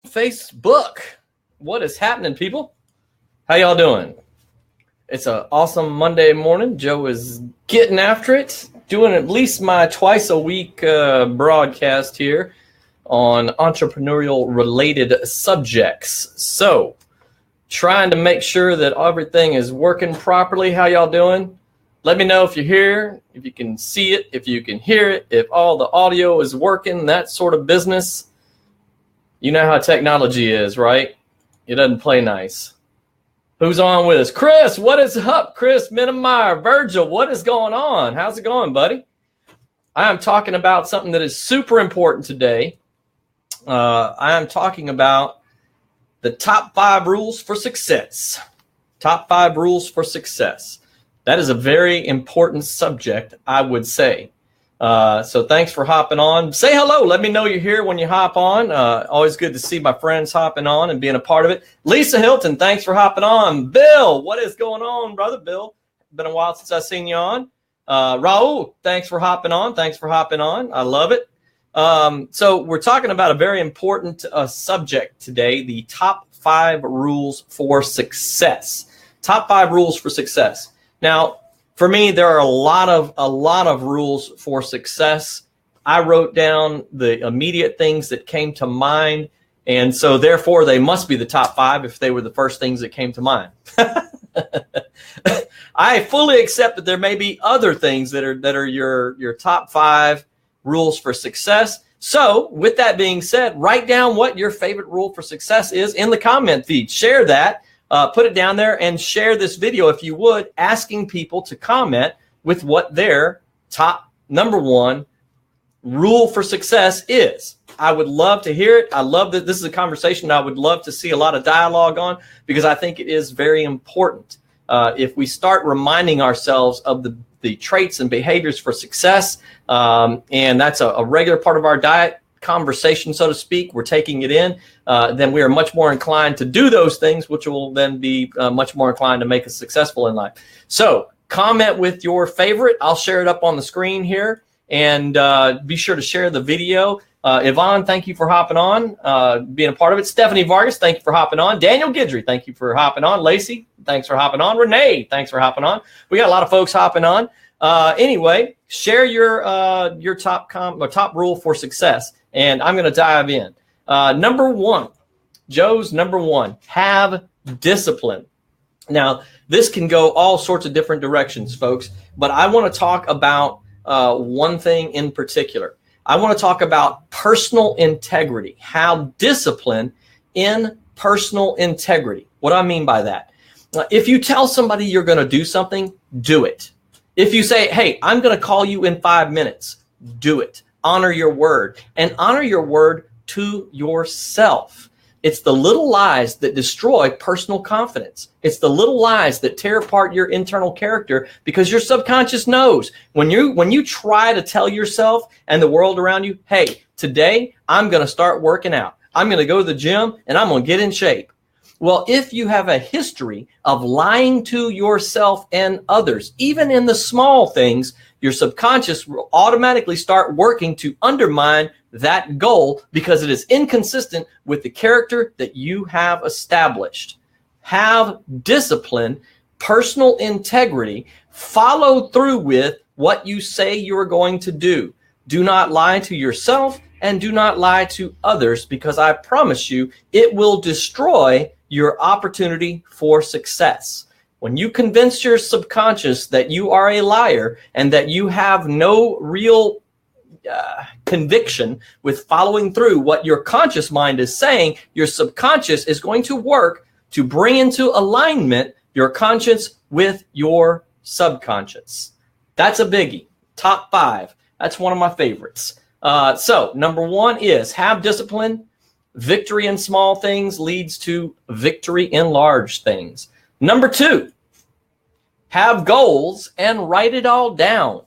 Facebook. What is happening, people? How y'all doing? It's an awesome Monday morning. Joe is getting after it, doing at least my twice a week broadcast here on entrepreneurial related subjects. So, trying to make sure that everything is working properly. How y'all doing? Let me know if you're here, if you can see it, if you can hear it, if all the audio is working, that sort of business. You know how technology is, right? It doesn't play nice. Who's on with us? Chris, what is up? Chris Minnemeyer, Virgil, what is going on? How's it going, buddy? I am talking about something that is super important today. I am talking about the top 5 rules for success. Top 5 rules for success. That is a very important subject, I would say. So thanks for hopping on. Say hello. Let me know you're here when you hop on. Always good to see my friends hopping on and being a part of it. Lisa Hilton, thanks for hopping on. Bill, what is going on, brother Bill? Been a while since I've seen you on. Raul, thanks for hopping on. Thanks for hopping on. I love it. So we're talking about a very important subject today, the top 5 rules for success. Top 5 rules for success. Now, for me, there are a lot of rules for success. I wrote down the immediate things that came to mind, and so therefore they must be the top 5 if they were the first things that came to mind. I fully accept that there may be other things that are your top 5 rules for success. So, with that being said, write down what your favorite rule for success is in the comment feed. Share that. Put it down there and share this video if you would, asking people to comment with what their top number 1 rule for success is. I would love to hear it. I love that this is a conversation I would love to see a lot of dialogue on, because I think it is very important. If we start reminding ourselves of the traits and behaviors for success, and that's a regular part of our diet conversation, so to speak, we're taking it in, then we are much more inclined to do those things, which will then be much more inclined to make us successful in life. So comment with your favorite. I'll share it up on the screen here, and be sure to share the video. Yvonne, thank you for hopping on, being a part of it. Stephanie Vargas, thank you for hopping on. Daniel Guidry, thank you for hopping on. Lacey, thanks for hopping on. Renee, thanks for hopping on. We got a lot of folks hopping on. Anyway, share your top rule for success, and I'm going to dive in. Number 1, Joe's number 1, have discipline. Now, this can go all sorts of different directions, folks, but I want to talk about one thing in particular. I want to talk about personal integrity. Have discipline in personal integrity. What do I mean by that? If you tell somebody you're going to do something, do it. If you say, hey, I'm going to call you in 5 minutes, do it. Honor your word, and honor your word to yourself. It's the little lies that destroy personal confidence. It's the little lies that tear apart your internal character, because your subconscious knows when you try to tell yourself and the world around you, hey, today I'm going to start working out. I'm going to go to the gym and I'm going to get in shape. Well, if you have a history of lying to yourself and others, even in the small things, your subconscious will automatically start working to undermine that goal, because it is inconsistent with the character that you have established. Have discipline, personal integrity, follow through with what you say you are going to do. Do not lie to yourself and do not lie to others, because I promise you it will destroy your opportunity for success. When you convince your subconscious that you are a liar and that you have no real conviction with following through what your conscious mind is saying, your subconscious is going to work to bring into alignment your conscience with your subconscious. That's a biggie. Top 5. That's one of my favorites. So number 1 is have discipline. Victory in small things leads to victory in large things. Number 2, have goals and write it all down,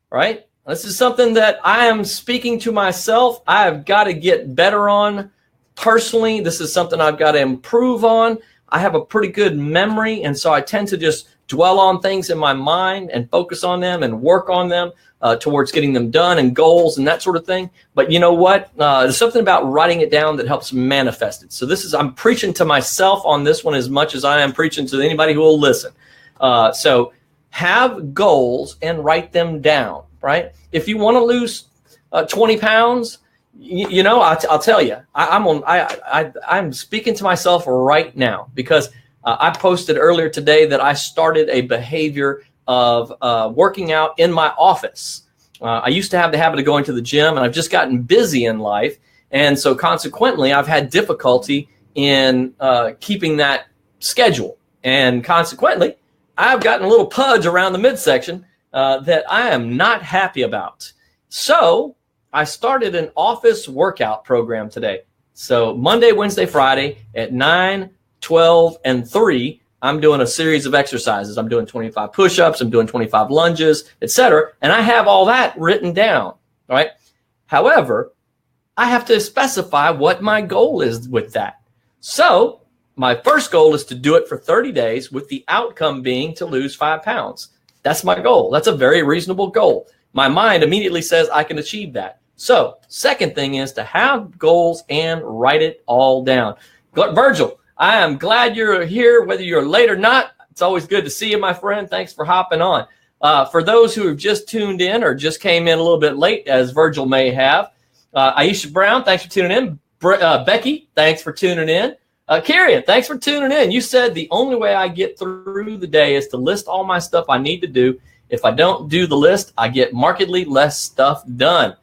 right? This is something that I am speaking to myself. I have got to get better on personally. This is something I've got to improve on. I have a pretty good memory, and so I tend to just dwell on things in my mind and focus on them and work on them towards getting them done and goals and that sort of thing. But you know what? There's something about writing it down that helps manifest it. So I'm preaching to myself on this one as much as I am preaching to anybody who will listen. So have goals and write them down, right? If you want to lose 20 pounds, I'll tell you, I'm speaking to myself right now because I posted earlier today that I started a behavior of working out in my office. I used to have the habit of going to the gym, and I've just gotten busy in life. And so consequently, I've had difficulty in keeping that schedule. And consequently, I've gotten a little pudge around the midsection that I am not happy about. So I started an office workout program today. So Monday, Wednesday, Friday at 9, 12, and 3, I'm doing a series of exercises. I'm doing 25 push-ups. I'm doing 25 lunges, etc. And I have all that written down, right? However, I have to specify what my goal is with that. So my first goal is to do it for 30 days with the outcome being to lose 5 pounds. That's my goal. That's a very reasonable goal. My mind immediately says I can achieve that. So second thing is to have goals and write it all down. Virgil, I am glad you're here, whether you're late or not. It's always good to see you, my friend. Thanks for hopping on. For those who have just tuned in or just came in a little bit late, as Virgil may have, Aisha Brown, thanks for tuning in. Becky, thanks for tuning in. Kieran, thanks for tuning in. You said the only way I get through the day is to list all my stuff I need to do. If I don't do the list, I get markedly less stuff done.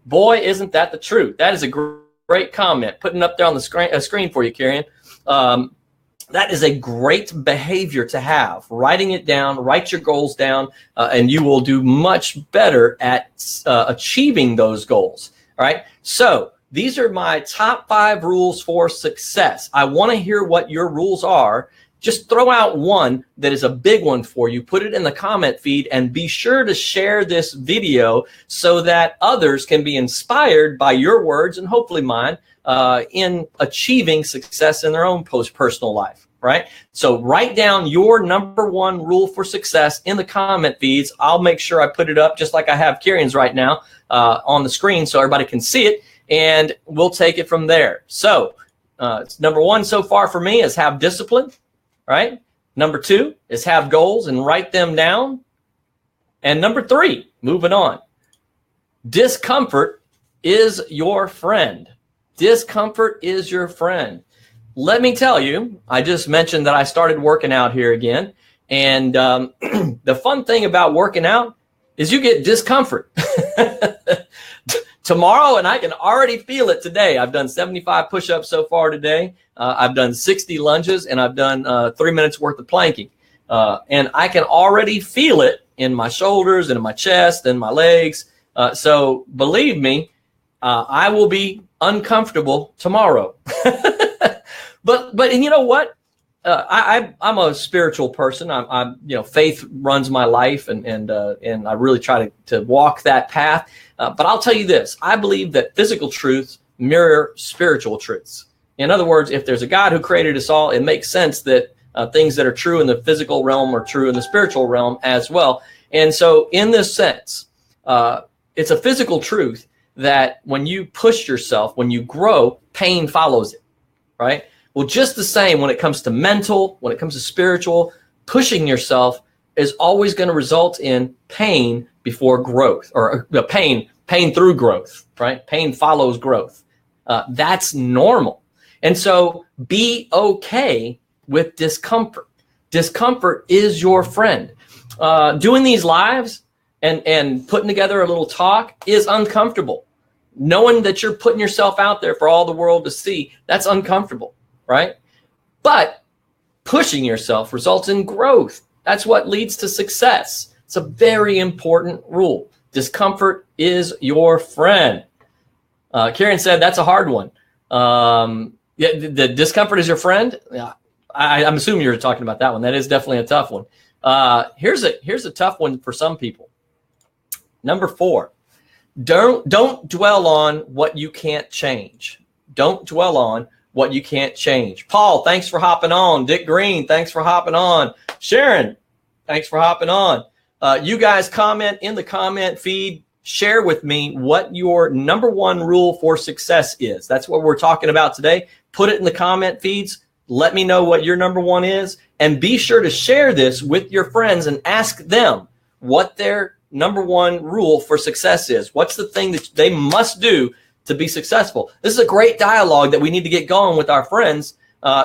Boy, isn't that the truth. That is a great comment. Putting up there on the screen for you, Kieran. That is a great behavior to have. Writing it down, write your goals down, and you will do much better at achieving those goals. All right. So these are my top 5 rules for success. I want to hear what your rules are. Just throw out one that is a big one for you. Put it in the comment feed and be sure to share this video so that others can be inspired by your words and hopefully mine in achieving success in their own personal life, right? So write down your number 1 rule for success in the comment feeds. I'll make sure I put it up just like I have Kieran's right now on the screen so everybody can see it, and we'll take it from there. So number 1 so far for me is have discipline. Right? Number 2 is have goals and write them down. And number 3, moving on. Discomfort is your friend. Discomfort is your friend. Let me tell you, I just mentioned that I started working out here again. And the fun thing about working out is you get discomfort. Tomorrow, and I can already feel it today. I've done 75 push-ups so far today. I've done 60 lunges, and I've done 3 minutes worth of planking. And I can already feel it in my shoulders and in my chest and my legs. So believe me, I will be uncomfortable tomorrow. But you know what? I'm a spiritual person. I'm faith runs my life, and I really try to walk that path. But I'll tell you this: I believe that physical truths mirror spiritual truths. In other words, if there's a God who created us all, it makes sense that things that are true in the physical realm are true in the spiritual realm as well. And so, in this sense, it's a physical truth that when you push yourself, when you grow, pain follows it, right? Well, just the same when it comes to mental, when it comes to spiritual, pushing yourself is always going to result in pain before growth, or pain through growth, right? Pain follows growth. That's normal. And so be okay with discomfort. Discomfort is your friend. Doing these lives and putting together a little talk is uncomfortable. Knowing that you're putting yourself out there for all the world to see, that's uncomfortable. Right? But pushing yourself results in growth. That's what leads to success. It's a very important rule. Discomfort is your friend. Karen said that's a hard one. Yeah, the discomfort is your friend. I'm assuming you're talking about that one. That is definitely a tough one. Here's a tough one for some people. Number 4, don't dwell on what you can't change. Don't dwell on what you can't change. Paul, thanks for hopping on. Dick Green, thanks for hopping on. Sharon, Thanks for hopping on. You guys comment in the comment feed. Share with me what your number one rule for success is. That's what we're talking about today. Put it in the comment feeds. Let me know what your number one is. And be sure to share this with your friends and ask them what their number one rule for success is. What's the thing that they must do to be successful? This is a great dialogue that we need to get going with our friends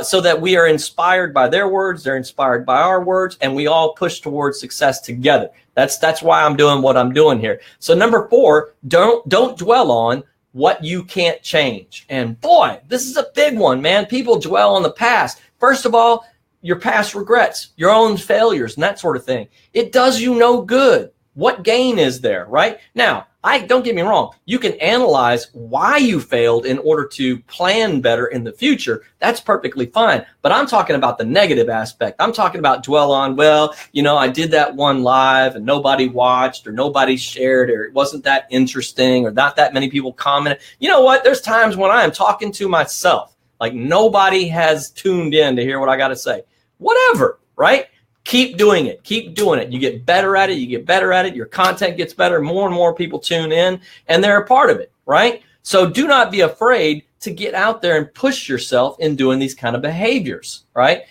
so that we are inspired by their words, they're inspired by our words, and we all push towards success together. That's why I'm doing what I'm doing here. So number 4, don't dwell on what you can't change. And boy, this is a big one, man. People dwell on the past. First of all, your past regrets, your own failures, and that sort of thing. It does you no good. What gain is there, right? Now, don't get me wrong. You can analyze why you failed in order to plan better in the future. That's perfectly fine. But I'm talking about the negative aspect. I'm talking about dwell on, well, I did that one live and nobody watched or nobody shared or it wasn't that interesting or not that many people commented. You know what? There's times when I am talking to myself, like nobody has tuned in to hear what I got to say. Whatever, right? Keep doing it. Keep doing it. You get better at it. You get better at it. Your content gets better. More and more people tune in and they're a part of it, right? So do not be afraid to get out there and push yourself in doing these kind of behaviors, right?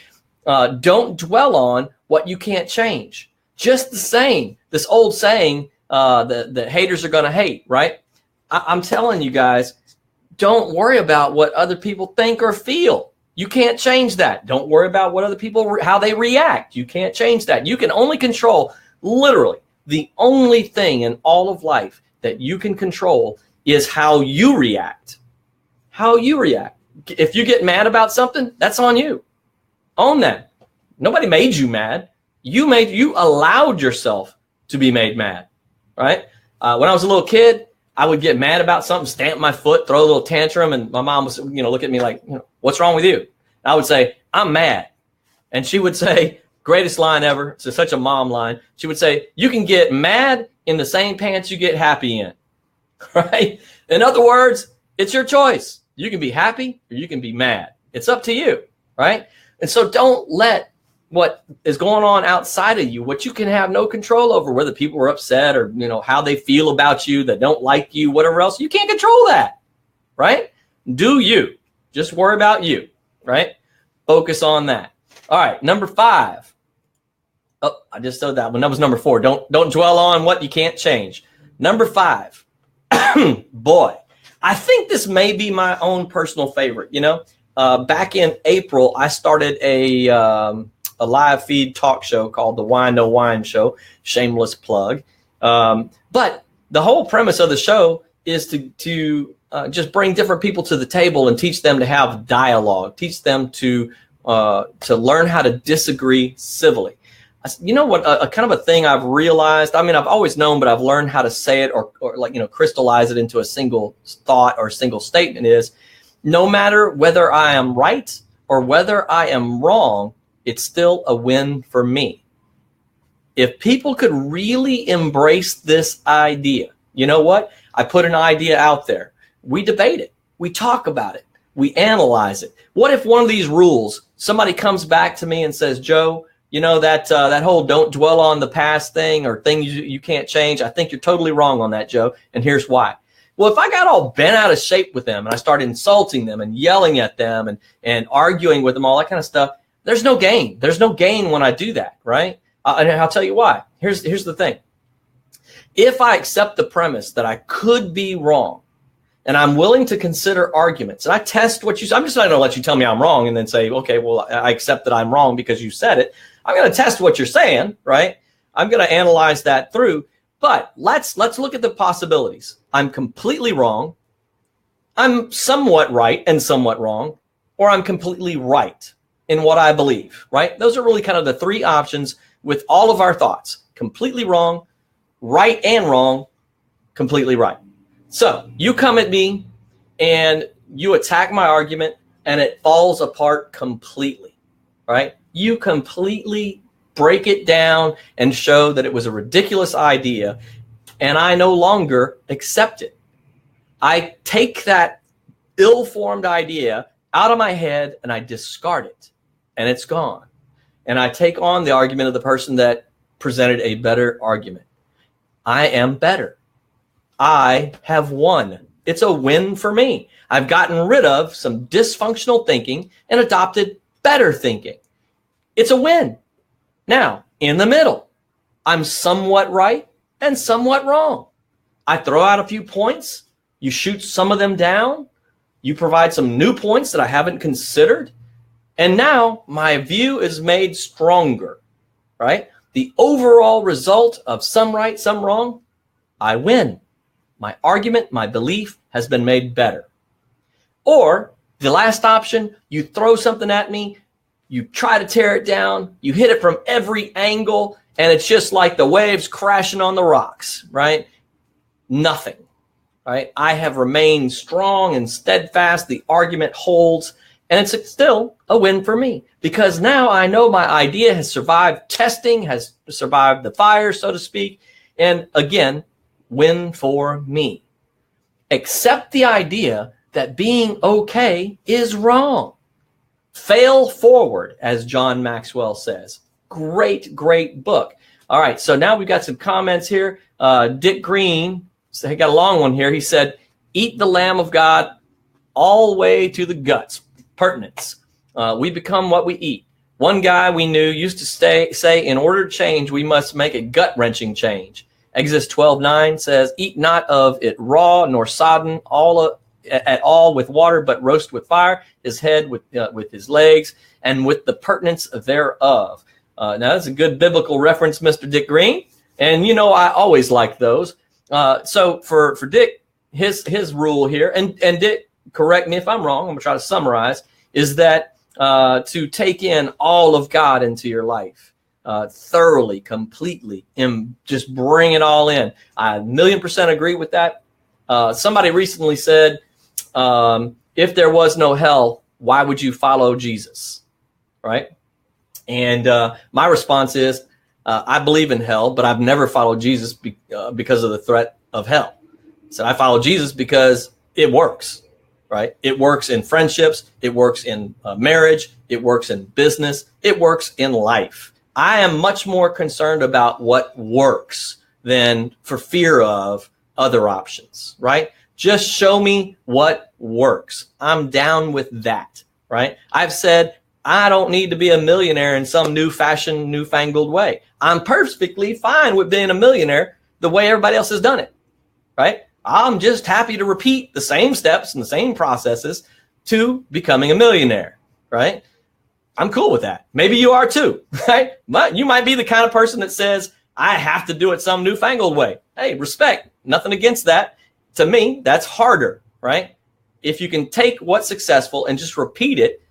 Don't dwell on what you can't change. Just the same, this old saying, the haters are going to hate, right? I'm telling you guys, don't worry about what other people think or feel. You can't change that. Don't worry about what other people, how they react. You can't change that. You can only control, literally, the only thing in all of life that you can control is how you react. How you react. If you get mad about something, that's on you. Own that. Nobody made you mad. You allowed yourself to be made mad, right? When I was a little kid, I would get mad about something, stamp my foot, throw a little tantrum, and my mom would, look at me like, what's wrong with you? And I would say, I'm mad. And she would say, greatest line ever. It's such a mom line. She would say, you can get mad in the same pants you get happy in, right? In other words, it's your choice. You can be happy or you can be mad. It's up to you, right? And so don't let what is going on outside of you, what you can have no control over, whether people are upset or, how they feel about you, that don't like you, whatever else, you can't control that, right? Do you. Just worry about you, right? Focus on that. All right, number 5. Oh, I just said that one. That was number 4. Don't dwell on what you can't change. Number 5. Boy, I think this may be my own personal favorite. Back in April, I started a live feed talk show called the Wine No Wine Show. Shameless plug. But the whole premise of the show is to just bring different people to the table and teach them to have dialogue, teach them to learn how to disagree civilly. You know what, a kind of a thing I've realized, I've always known, but I've learned how to say it or crystallize it into a single thought or a single statement is, no matter whether I am right or whether I am wrong, it's still a win for me. If people could really embrace this idea, you know what? I put an idea out there. We debate it. We talk about it. We analyze it. What if one of these rules, somebody comes back to me and says, Joe, that whole don't dwell on the past thing or thing you can't change. I think you're totally wrong on that, Joe. And here's why. Well, if I got all bent out of shape with them and I started insulting them and yelling at them and arguing with them, all that kind of stuff, there's no gain. There's no gain when I do that, right? And I'll tell you why. Here's the thing. If I accept the premise that I could be wrong and I'm willing to consider arguments and I test what you say, I'm just not going to let you tell me I'm wrong and then say, okay, well, I accept that I'm wrong because you said it. I'm going to test what you're saying, right? I'm going to analyze that through. But let's look at the possibilities. I'm completely wrong. I'm somewhat right and somewhat wrong, or I'm completely right in what I believe, right? Those are really kind of the 3 options with all of our thoughts. Completely wrong, right and wrong, completely right. So you come at me and you attack my argument and it falls apart completely, right? You completely break it down and show that it was a ridiculous idea and I no longer accept it. I take that ill-formed idea out of my head and I discard it and it's gone. And I take on the argument of the person that presented a better argument. I am better. I have won. It's a win for me. I've gotten rid of some dysfunctional thinking and adopted better thinking. It's a win. Now, in the middle, I'm somewhat right and somewhat wrong. I throw out a few points. You shoot some of them down. You provide some new points that I haven't considered. And now my view is made stronger, right? The overall result of some right, some wrong, I win. My argument, my belief has been made better. Or the last option, you throw something at me, you try to tear it down, you hit it from every angle, and it's just like the waves crashing on the rocks, right? Nothing, right? I have remained strong and steadfast. The argument holds, and it's still a win for me because now I know my idea has survived testing, has survived the fire, so to speak. And again, win for me. Accept the idea that being okay is wrong. Fail forward, as John Maxwell says. Great, great book. All right, so now we've got some comments here. Dick Green, so he got a long one here. He said, eat the Lamb of God all the way to the guts. Pertinence. We become what we eat. One guy we knew used to say, in order to change, we must make a gut-wrenching change. Exodus 12:9 says, eat not of it raw nor sodden at all with water, but roast with fire, his head with his legs, and with the pertinence thereof. Now, that's a good biblical reference, Mr. Dick Green. And, you know, I always like those. So for Dick, his rule here, and Dick, correct me if I'm wrong, I'm going to try to summarize, is that to take in all of God into your life. Thoroughly, completely, and just bring it all in. I 1,000,000% agree with that. Somebody recently said, if there was no hell, why would you follow Jesus? Right? And my response is, I believe in hell, but I've never followed Jesus because of the threat of hell. So I follow Jesus because it works. Right? It works in friendships. It works in marriage. It works in business. It works in life. I am much more concerned about what works than for fear of other options, right? Just show me what works. I'm down with that, right? I've said I don't need to be a millionaire in some newfangled way. I'm perfectly fine with being a millionaire the way everybody else has done it, right? I'm just happy to repeat the same steps and the same processes to becoming a millionaire, right? I'm cool with that. Maybe you are too, right? But you might be the kind of person that says, I have to do it some newfangled way. Hey, respect, nothing against that. To me, that's harder, right? If you can take what's successful and just repeat it,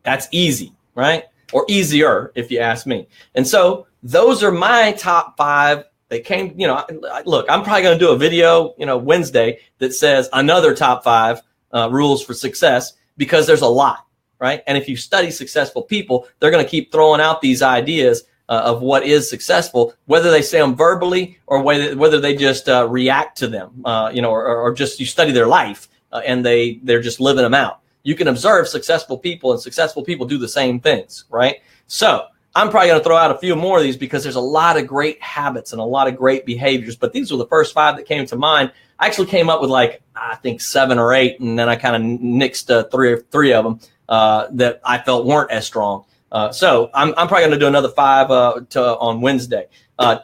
that's easy, right? Or easier, if you ask me. And so those are my top 5. They came, you know, look, I'm probably going to do a video, you know, Wednesday that says another top 5 rules for success because there's a lot. Right. And if you study successful people, they're going to keep throwing out these ideas of what is successful, whether they say them verbally or whether they just react to them, you know, or just you study their life and they're just living them out. You can observe successful people and successful people do the same things. Right. So I'm probably going to throw out a few more of these because there's a lot of great habits and a lot of great behaviors. But these were the first 5 that came to mind. I actually came up with like, I think 7 or 8, and then I kind of nixed three of them. That I felt weren't as strong. So I'm probably going to do another 5 on Wednesday.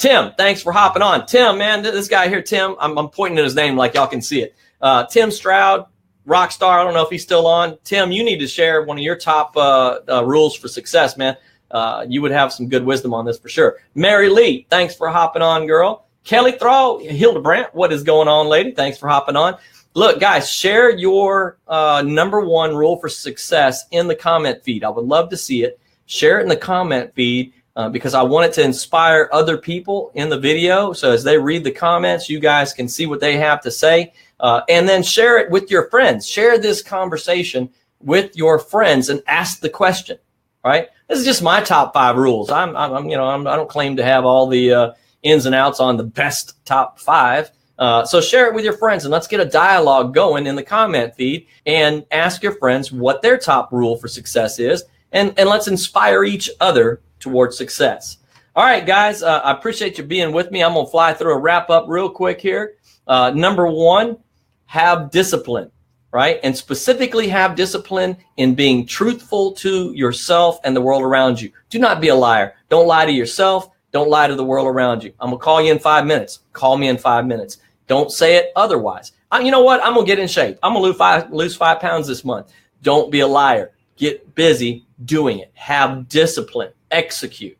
Tim, thanks for hopping on. Tim, man, this guy here, Tim, I'm pointing at his name like y'all can see it. Tim Stroud, rock star. I don't know if he's still on. Tim, you need to share one of your top rules for success, man. You would have some good wisdom on this for sure. Mary Lee, thanks for hopping on, girl. Kelly Thrall, Hildebrandt, what is going on, lady? Thanks for hopping on. Look, guys, share your number 1 rule for success in the comment feed. I would love to see it. Share it in the comment feed because I want it to inspire other people in the video. So as they read the comments, you guys can see what they have to say. And then share it with your friends. Share this conversation with your friends and ask the question, right? This is just my top 5 rules. I don't claim to have all the ins and outs on the best top 5. So share it with your friends and let's get a dialogue going in the comment feed and ask your friends what their top rule for success is. And let's inspire each other towards success. All right, guys, I appreciate you being with me. I'm going to fly through a wrap up real quick here. Number one, have discipline, right? And specifically have discipline in being truthful to yourself and the world around you. Do not be a liar. Don't lie to yourself. Don't lie to the world around you. I'm going to call you in 5 minutes. Call me in 5 minutes. Don't say it otherwise. You know what? I'm going to get in shape. I'm going to lose 5 pounds this month. Don't be a liar. Get busy doing it. Have discipline. Execute.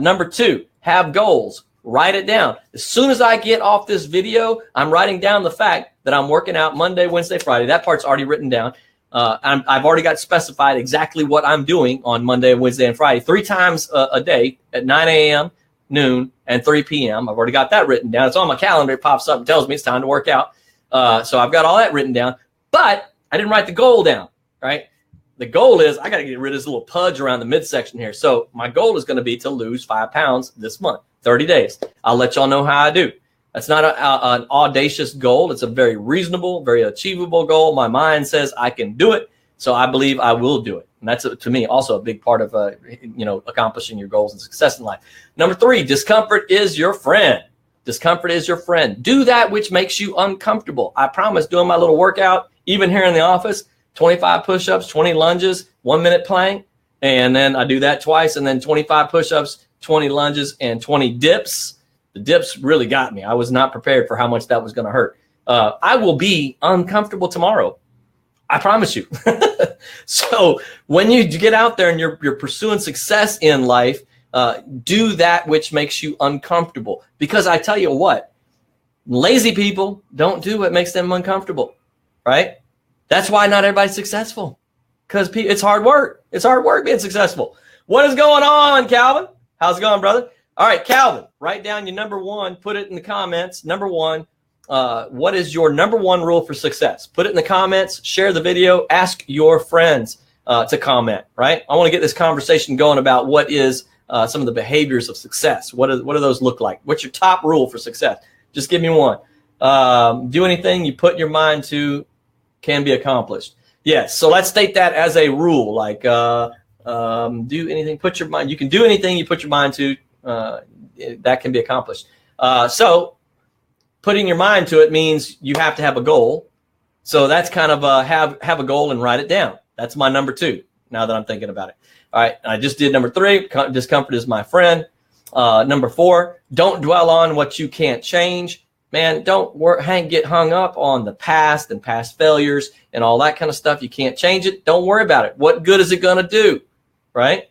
Number two, have goals. Write it down. As soon as I get off this video, I'm writing down the fact that I'm working out Monday, Wednesday, Friday. That part's already written down. I've already got specified exactly what I'm doing on Monday, Wednesday, and Friday, 3 times a day at 9 a.m., noon, and 3 p.m. I've already got that written down. It's on my calendar. It pops up and tells me it's time to work out. So I've got all that written down. But I didn't write the goal down, right? The goal is I got to get rid of this little pudge around the midsection here. So my goal is going to be to lose 5 pounds this month, 30 days. I'll let y'all know how I do. That's not an audacious goal. It's a very reasonable, very achievable goal. My mind says I can do it. So I believe I will do it. And that's, to me, also a big part of, accomplishing your goals and success in life. Number 3, discomfort is your friend. Discomfort is your friend. Do that which makes you uncomfortable. I promise, doing my little workout, even here in the office, 25 push-ups, 20 lunges, 1 minute plank, and then I do that twice, and then 25 push-ups, 20 lunges, and 20 dips. The dips really got me. I was not prepared for how much that was going to hurt. I will be uncomfortable tomorrow. I promise you. So when you get out there and you're pursuing success in life, do that which makes you uncomfortable. Because I tell you what, lazy people don't do what makes them uncomfortable, right? That's why not everybody's successful, because it's hard work. It's hard work being successful. What is going on, Calvin? How's it going, brother? All right, Calvin, write down your number 1. Put it in the comments. Number 1, what is your number 1 rule for success? Put it in the comments. Share the video. Ask your friends to comment, right? I want to get this conversation going about what is some of the behaviors of success. What do those look like? What's your top rule for success? Just give me one. Do anything you put your mind to can be accomplished. Yes. So let's state that as a rule, like do anything, put your mind, you can do anything you put your mind to, that can be accomplished. So putting your mind to it means you have to have a goal. So that's kind of have a goal and write it down. That's my number 2, now that I'm thinking about it. All right. I just did number 3, discomfort is my friend. Number 4, don't dwell on what you can't change. Man, don't get hung up on the past and past failures and all that kind of stuff. You can't change it. Don't worry about it. What good is it going to do, right?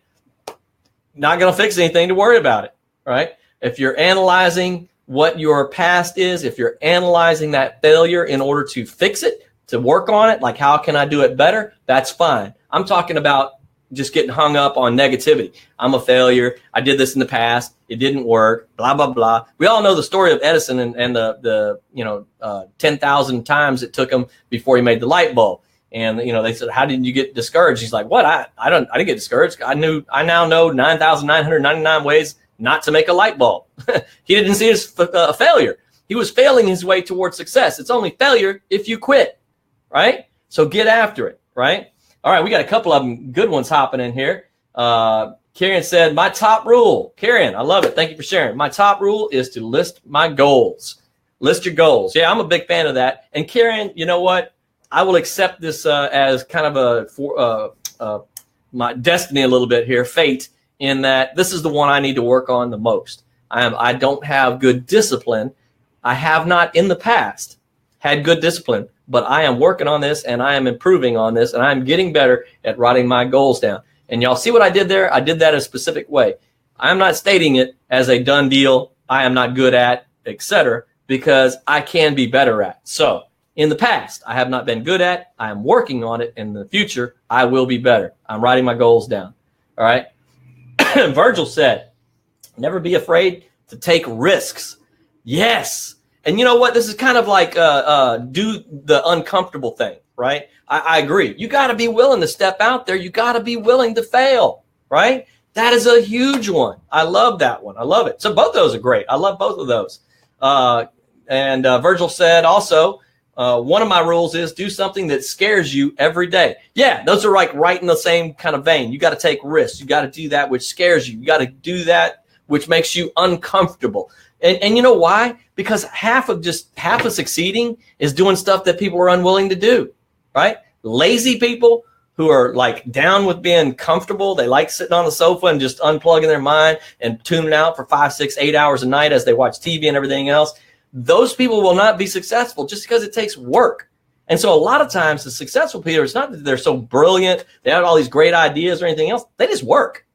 Not going to fix anything to worry about it, right? If you're analyzing what your past is, if you're analyzing that failure in order to fix it, to work on it, like how can I do it better, that's fine. I'm talking about just getting hung up on negativity. I'm a failure. I did this in the past. It didn't work. Blah, blah, blah. We all know the story of Edison and the 10,000 times it took him before he made the light bulb. And, they said, how did you get discouraged? He's like, what? I didn't get discouraged. I now know 9,999 ways not to make a light bulb. He didn't see it as a failure. He was failing his way towards success. It's only failure if you quit, right? So get after it, right? All right, we got a couple of them, good ones hopping in here. Karen said, my top rule. Karen, I love it. Thank you for sharing. My top rule is to list my goals. List your goals. Yeah, I'm a big fan of that. And Karen, you know what? I will accept this as kind of my destiny a little bit here, fate, in that this is the one I need to work on the most. I don't have good discipline. I have not in the past had good discipline, but I am working on this and I am improving on this and I'm getting better at writing my goals down. And y'all see what I did there? I did that in a specific way. I'm not stating it as a done deal. I am not good at, etc., because I can be better at. So in the past, I have not been good at. I am working on it. In the future, I will be better. I'm writing my goals down. All right. Virgil said, never be afraid to take risks. Yes. And you know what? This is kind of like do the uncomfortable thing, right? I agree. You got to be willing to step out there. You got to be willing to fail, right? That is a huge one. I love that one. I love it. So both of those are great. I love both of those. And Virgil said also, one of my rules is do something that scares you every day. Yeah, those are like right in the same kind of vein. You got to take risks. You got to do that which scares you. You got to do that which makes you uncomfortable. And you know why? Because half of succeeding is doing stuff that people are unwilling to do, right? Lazy people who are like down with being comfortable. They like sitting on the sofa and just unplugging their mind and tuning out for 5, 6, 8 hours a night as they watch TV and everything else. Those people will not be successful just because it takes work. And so a lot of times the successful people, it's not that they're so brilliant, they have all these great ideas or anything else. They just work,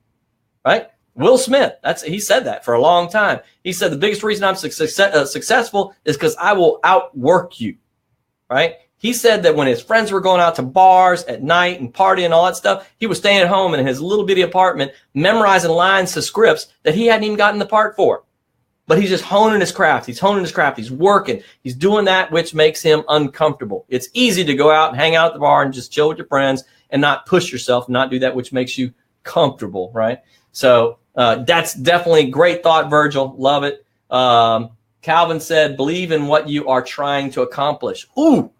right? Will Smith, he said that for a long time. He said the biggest reason I'm successful is because I will outwork you, right? He said that when his friends were going out to bars at night and partying and all that stuff, he was staying at home in his little bitty apartment, memorizing lines to scripts that he hadn't even gotten the part for. But he's just honing his craft. He's honing his craft. He's working. He's doing that which makes him uncomfortable. It's easy to go out and hang out at the bar and just chill with your friends and not push yourself, not do that which makes you comfortable, right? So that's definitely great thought, Virgil. Love it. Calvin said, believe in what you are trying to accomplish. Ooh,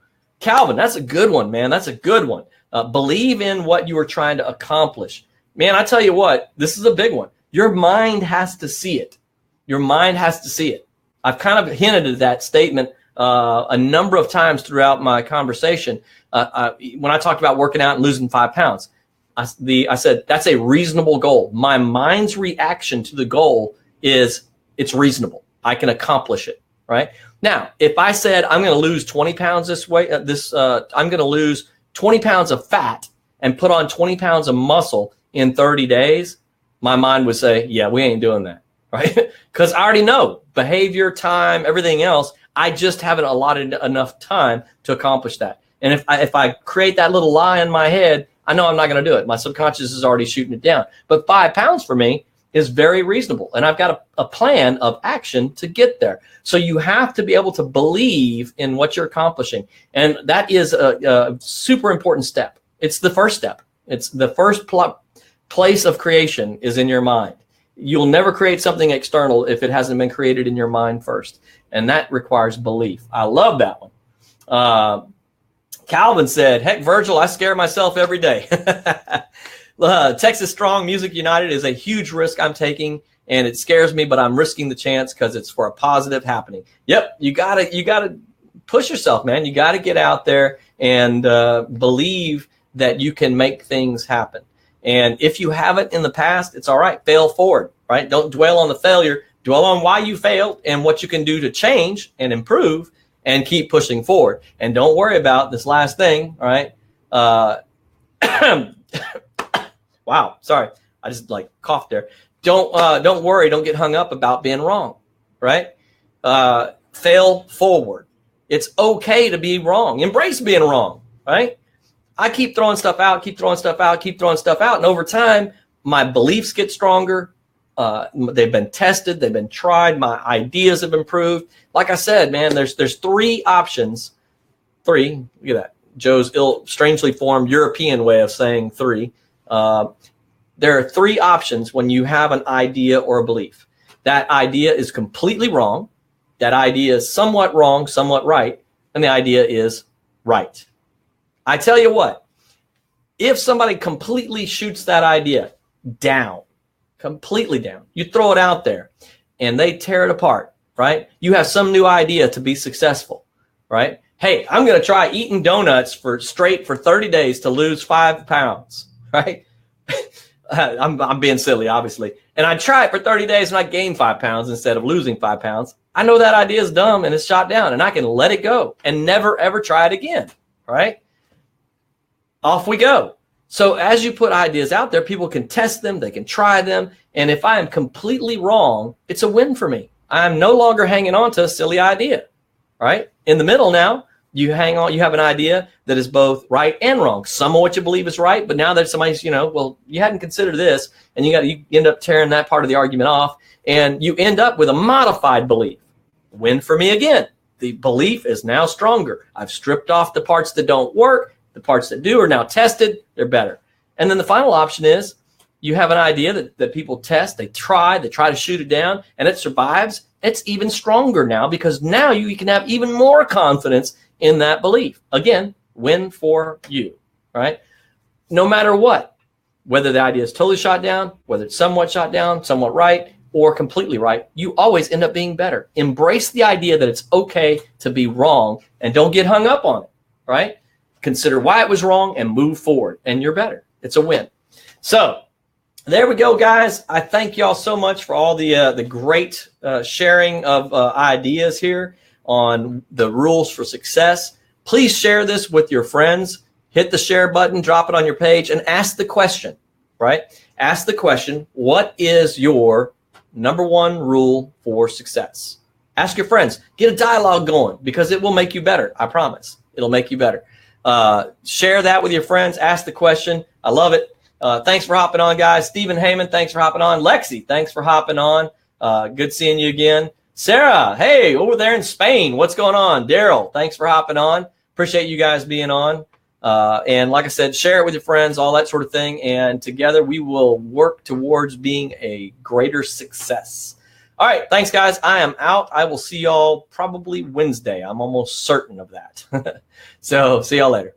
Calvin, that's a good one, man. That's a good one. Believe in what you are trying to accomplish. Man, I tell you what, this is a big one. Your mind has to see it. Your mind has to see it. I've kind of hinted at that statement a number of times throughout my conversation. When I talked about working out and losing 5 pounds, I said, that's a reasonable goal. My mind's reaction to the goal is it's reasonable. I can accomplish it, right? Now, if I said I'm going to lose 20 pounds I'm going to lose 20 pounds of fat and put on 20 pounds of muscle in 30 days, my mind would say, yeah, we ain't doing that, right? Because I already know behavior, time, everything else. I just haven't allotted enough time to accomplish that. And if I create that little lie in my head, I know I'm not going to do it. My subconscious is already shooting it down. But 5 pounds for me is very reasonable. And I've got a plan of action to get there. So you have to be able to believe in what you're accomplishing. And that is a super important step. It's the first step. It's the first place of creation is in your mind. You'll never create something external if it hasn't been created in your mind first. And that requires belief. I love that one. Calvin said, heck, Virgil, I scare myself every day. Texas Strong Music United is a huge risk I'm taking, and it scares me, but I'm risking the chance because it's for a positive happening. Yep, you gotta push yourself, man. You gotta get out there and believe that you can make things happen. And if you haven't in the past, it's all right. Fail forward, right? Don't dwell on the failure. Dwell on why you failed and what you can do to change and improve and keep pushing forward. And don't worry about this last thing, all right? Wow, sorry. I just like coughed there. Don't worry. Don't get hung up about being wrong, right? Fail forward. It's okay to be wrong. Embrace being wrong, right? I keep throwing stuff out, and over time, my beliefs get stronger. They've been tested, they've been tried. My ideas have improved. Like I said, man, there's 3 options. 3. Look at that. Joe's strangely formed European way of saying 3. There are 3 options when you have an idea or a belief. That idea is completely wrong. That idea is somewhat wrong, somewhat right, and the idea is right. I tell you what, if somebody completely shoots that idea down, completely down, you throw it out there and they tear it apart, right? You have some new idea to be successful, right? Hey, I'm going to try eating donuts for 30 days to lose 5 pounds, right? I'm being silly, obviously. And I try it for 30 days and I gain 5 pounds instead of losing 5 pounds. I know that idea is dumb and it's shot down and I can let it go and never, ever try it again, right? Off we go. So as you put ideas out there, people can test them, they can try them. And if I am completely wrong, it's a win for me. I'm no longer hanging on to a silly idea, right? In the middle now, you hang on, you have an idea that is both right and wrong. Some of what you believe is right, but now that somebody's, well, you hadn't considered this, and you end up tearing that part of the argument off, and you end up with a modified belief. Win for me again. The belief is now stronger. I've stripped off the parts that don't work. The parts that do are now tested. They're better. And then the final option is you have an idea that people test, they try to shoot it down, and it survives. It's even stronger now because now you can have even more confidence in that belief. Again, win for you, right? No matter what, whether the idea is totally shot down, whether it's somewhat shot down, somewhat right, or completely right, you always end up being better. Embrace the idea that it's okay to be wrong and don't get hung up on it, right? Consider why it was wrong and move forward, and you're better. It's a win. So there we go, guys. I thank y'all so much for all the great sharing of ideas here on the rules for success. Please share this with your friends. Hit the share button, drop it on your page, and ask the question, right? Ask the question, what is your number one rule for success? Ask your friends. Get a dialogue going, because it will make you better. I promise. It'll make you better. Share that with your friends. Ask the question. I love it. Thanks for hopping on, guys. Stephen Heyman, thanks for hopping on. Lexi, thanks for hopping on. Good seeing you again. Sarah, hey, over there in Spain, what's going on? Daryl, thanks for hopping on. Appreciate you guys being on. And like I said, share it with your friends, all that sort of thing. And together we will work towards being a greater success. All right. Thanks, guys. I am out. I will see y'all probably Wednesday. I'm almost certain of that. So see y'all later.